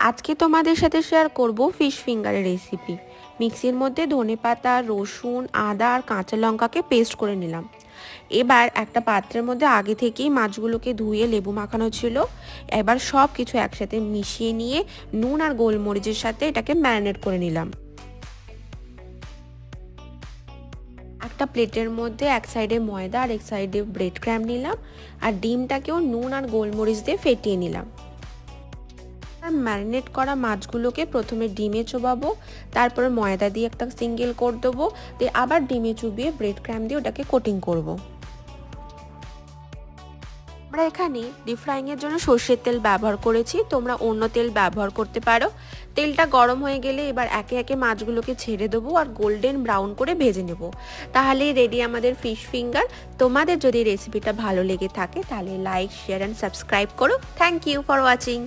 আজকে তোমাদের সাথে শেয়ার করব ফিশ ফিঙ্গারের রেসিপি। মিক্সির মধ্যে ধনেপাতা, রসুন, আদা আর কাঁচা লঙ্কাকে পেস্ট করে নিলাম। এবার একটা পাত্রের মধ্যে আগে থেকেই মাছগুলোকে ধুয়ে লেবু মাখানো ছিল। এবার সব কিছু একসাথে মিশিয়ে নিয়ে নুন আর গোলমরিচের সাথে এটাকে ম্যারিনেট করে নিলাম। একটা প্লেটের মধ্যে এক সাইডে ময়দা আর এক সাইডে ব্রেড ক্রাম্ব নিলাম, আর ডিমটাকেও নুন আর গোলমরিচ দিয়ে ফেটিয়ে নিলাম। ম্যারিনেট করা মাছগুলোকে প্রথমে ডিমে চোবাবো, তারপরে ময়দা দিয়ে একটা সিঙ্গেল কোট দেবো, দিয়ে আবার ডিমে চুবিয়ে ব্রেড ক্রাম্ব দিয়ে ওটাকে কোটিং করব। আমরা এখানে ডিপ ফ্রাইংয়ের জন্য সর্ষের তেল ব্যবহার করেছি, তোমরা অন্য তেল ব্যবহার করতে পারো। তেলটা গরম হয়ে গেলে এবার একে একে মাছগুলোকে ছেড়ে দেবো আর গোল্ডেন ব্রাউন করে ভেজে নেব। তাহলেই রেডি আমাদের ফিশ ফিঙ্গার। তোমাদের যদি রেসিপিটা ভালো লেগে থাকে তাহলে লাইক, শেয়ার অ্যান্ড সাবস্ক্রাইব করো। Thank you for watching.